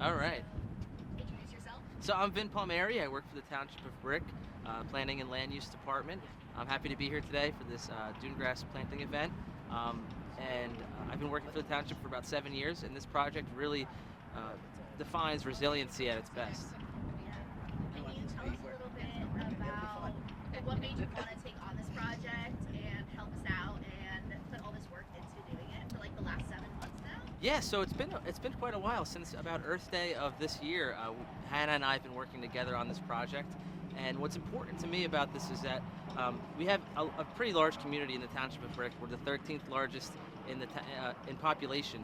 All right. Introduce yourself. So I'm Vin Palmieri. I work for the Township of Brick, Planning and Land Use Department. I'm happy to be here today for this dune grass planting event. I've been working for the township for about 7 years, and this project really defines resiliency at its best. Can you tell us a little bit about what made you want to take on this project and help us out and put all this work into doing it for like the last 7 months now? Yeah, so it's been quite a while since about Earth Day of this year. Hannah and I have been working together on this project, and what's important to me about this is that we have a pretty large community in the Township of Brick. We're the 13th largest in population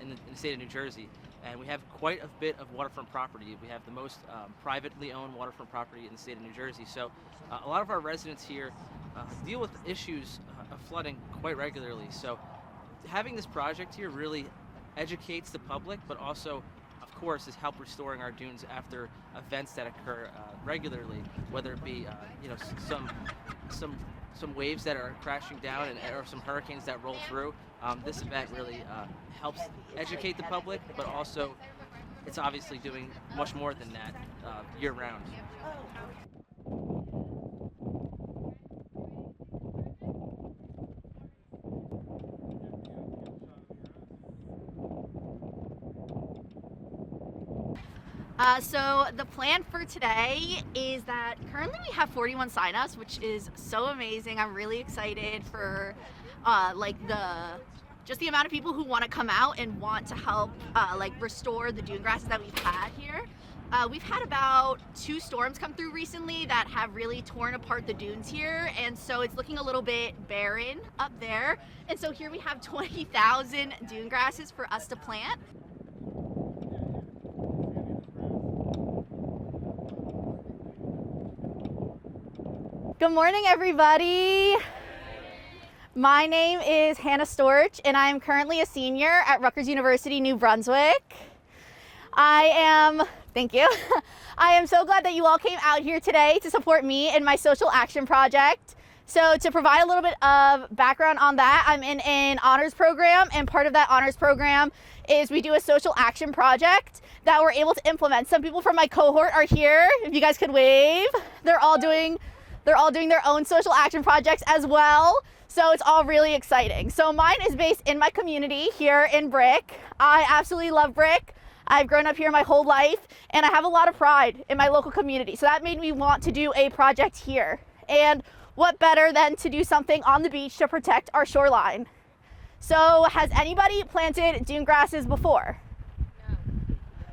in the state of New Jersey, and we have quite a bit of waterfront property. We have the most privately owned waterfront property in the state of New Jersey. So a lot of our residents here deal with issues of flooding quite regularly. So having this project here really educates the public, but also, of course, is help restoring our dunes after events that occur regularly, whether it be some waves that are crashing down or some hurricanes that roll through. This event really helps educate the public, but also it's obviously doing much more than that year round. So the plan for today is that currently we have 41 signups, which is so amazing. I'm really excited for just the amount of people who want to come out and want to help restore the dune grasses that we've had here. We've had about 2 storms come through recently that have really torn apart the dunes here, and so it's looking a little bit barren up there. And so here we have 20,000 dune grasses for us to plant. Good morning, everybody. My name is Hannah Storch, and I am currently a senior at Rutgers University, New Brunswick. Thank you. I am so glad that you all came out here today to support me in my social action project. So to provide a little bit of background on that, I'm in an honors program, and part of that honors program is we do a social action project that we're able to implement. Some people from my cohort are here. If you guys could wave. They're all doing their own social action projects as well. So it's all really exciting. So mine is based in my community here in Brick. I absolutely love Brick. I've grown up here my whole life, and I have a lot of pride in my local community. So that made me want to do a project here. And what better than to do something on the beach to protect our shoreline? So has anybody planted dune grasses before?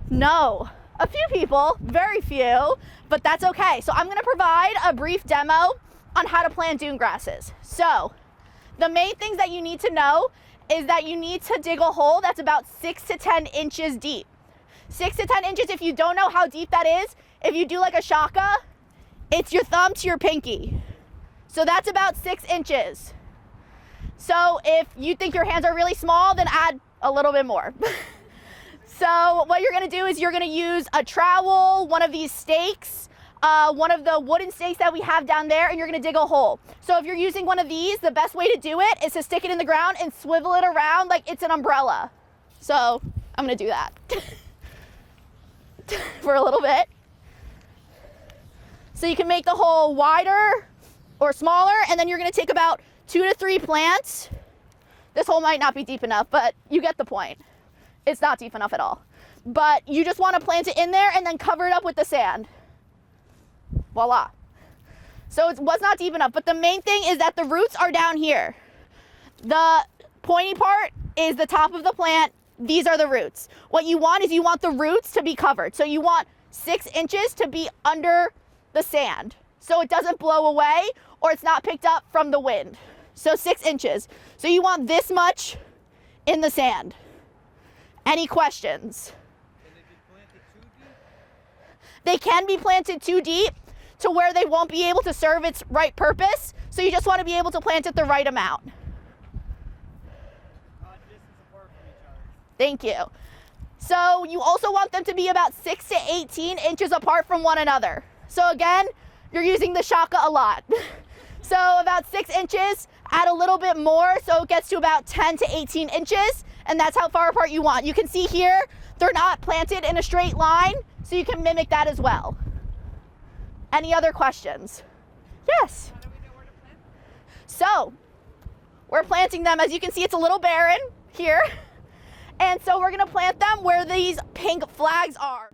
No. A few people, very few, but that's okay. So I'm gonna provide a brief demo on how to plant dune grasses. So the main things that you need to know is that you need to dig a hole that's about 6 to 10 inches deep. 6 to 10 inches, if you don't know how deep that is, if you do like a shaka, it's your thumb to your pinky. So that's about 6 inches. So if you think your hands are really small, then add a little bit more. So what you're gonna do is you're gonna use a trowel, one of these stakes, one of the wooden stakes that we have down there, and you're gonna dig a hole. So if you're using one of these, the best way to do it is to stick it in the ground and swivel it around like it's an umbrella. So I'm gonna do that for a little bit. So you can make the hole wider or smaller, and then you're gonna take about 2 to 3 plants. This hole might not be deep enough, but you get the point. It's not deep enough at all. But you just want to plant it in there and then cover it up with the sand. Voila. So it was not deep enough, but the main thing is that the roots are down here. The pointy part is the top of the plant. These are the roots. What you want is you want the roots to be covered. So you want 6 inches to be under the sand, so it doesn't blow away or it's not picked up from the wind. So 6 inches. So you want this much in the sand. Any questions? Can they be planted too deep? They can be planted too deep to where they won't be able to serve its right purpose. So you just want to be able to plant it the right amount. Distance apart from each other. Thank you. So you also want them to be about 6 to 18 inches apart from one another. So again, you're using the shaka a lot. So about 6 inches, add a little bit more so it gets to about 10 to 18 inches, and that's how far apart you want. You can see here, they're not planted in a straight line, so you can mimic that as well. Any other questions? Yes. How do we know where to plant? So, we're planting them. As you can see, it's a little barren here. And so we're gonna plant them where these pink flags are.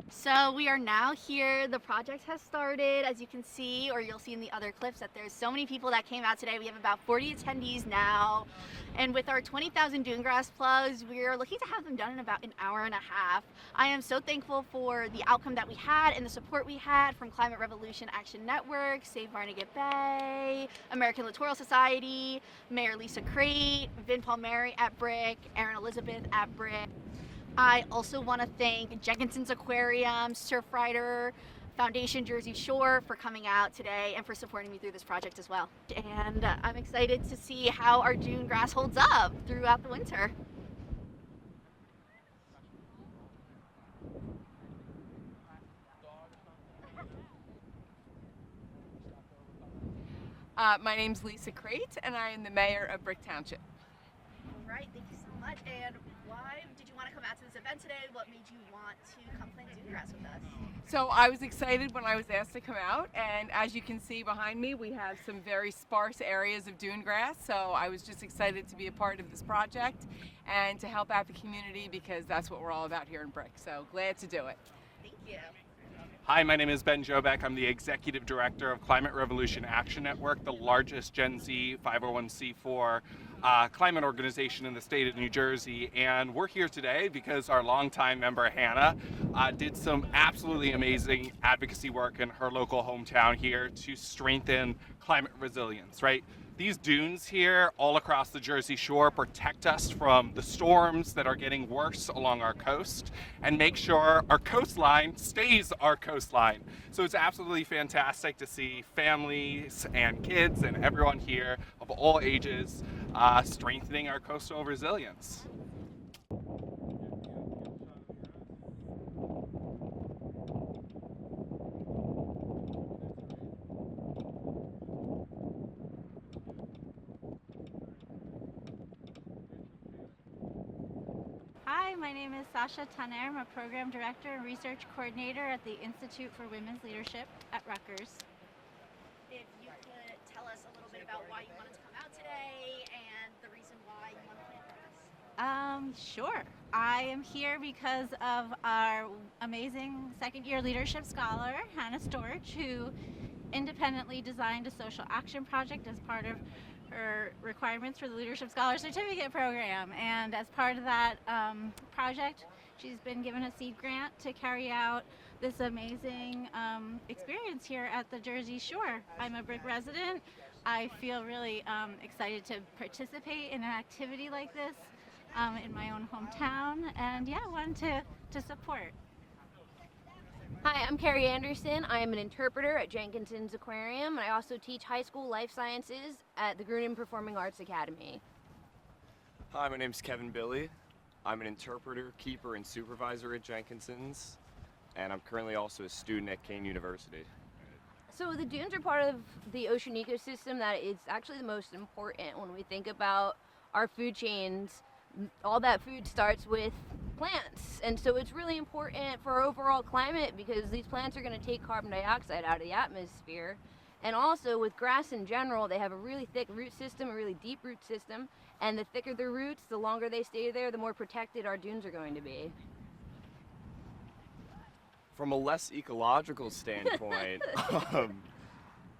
So we are now here. The project has started, as you can see, or you'll see in the other clips, that there's so many people that came out today. We have about 40 attendees now. And with our 20,000 dune grass plugs, we're looking to have them done in about an hour and a half. I am so thankful for the outcome that we had and the support we had from Climate Revolution Action Network, Save Barnegat Bay, American Littoral Society, Mayor Lisa Crate, Vin Palmieri at BRIC, Erin Elizabeth at BRIC. I also want to thank Jenkinson's Aquarium, Surfrider, Foundation Jersey Shore for coming out today and for supporting me through this project as well. And I'm excited to see how our dune grass holds up throughout the winter. My name's Lisa Crate, and I am the mayor of BRIC Township. All right, thank you so much. And why did you want to come out to this event today? What made you want to come plant dune grass with us? So I was excited when I was asked to come out, and as you can see behind me, we have some very sparse areas of dune grass. So I was just excited to be a part of this project and to help out the community, because that's what we're all about here in BRIC. So glad to do it. Thank you. Hi, my name is Ben Jobeck. I'm the Executive Director of Climate Revolution Action Network, the largest Gen Z 501c4 climate organization in the state of New Jersey. And we're here today because our longtime member, Hannah, did some absolutely amazing advocacy work in her local hometown here to strengthen climate resilience, right? These dunes here all across the Jersey Shore protect us from the storms that are getting worse along our coast and make sure our coastline stays our coastline. So it's absolutely fantastic to see families and kids and everyone here of all ages strengthening our coastal resilience. Hi, my name is Sasha Taner. I'm a program director and research coordinator at the Institute for Women's Leadership at Rutgers. If you could tell us a little bit about why you wanted to come out today and the reason why you want to plant grass. Sure. I am here because of our amazing second-year leadership scholar, Hannah Storch, who independently designed a social action project as part of her requirements for the Leadership Scholar Certificate Program. And as part of that project, she's been given a seed grant to carry out this amazing experience here at the Jersey Shore. I'm a BRIC resident. I feel really excited to participate in an activity like this in my own hometown, and yeah, wanted to support. Hi, I'm Carrie Anderson. I am an interpreter at Jenkinson's Aquarium, and I also teach high school life sciences at the Grunin Performing Arts Academy. Hi, my name's Kevin Billy. I'm an interpreter, keeper, and supervisor at Jenkinson's, and I'm currently also a student at Kane University. So the dunes are part of the ocean ecosystem that is actually the most important when we think about our food chains. All that food starts with plants, and so it's really important for our overall climate because these plants are going to take carbon dioxide out of the atmosphere. And also with grass in general, they have a really thick root system, a really deep root system, and the thicker the roots, the longer they stay there, the more protected our dunes are going to be. From a less ecological standpoint,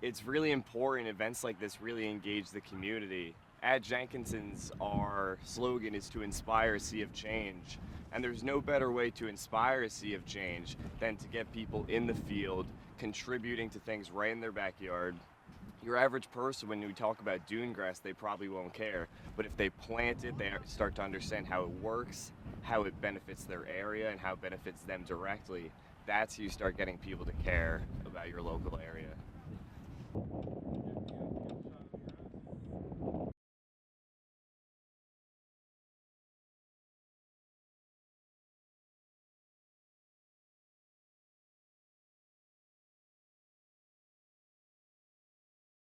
it's really important events like this really engage the community. At Jenkinson's, our slogan is to inspire a sea of change. And there's no better way to inspire a sea of change than to get people in the field, contributing to things right in their backyard. Your average person, when we talk about dune grass, they probably won't care. But if they plant it, they start to understand how it works, how it benefits their area, and how it benefits them directly. That's how you start getting people to care about your local area.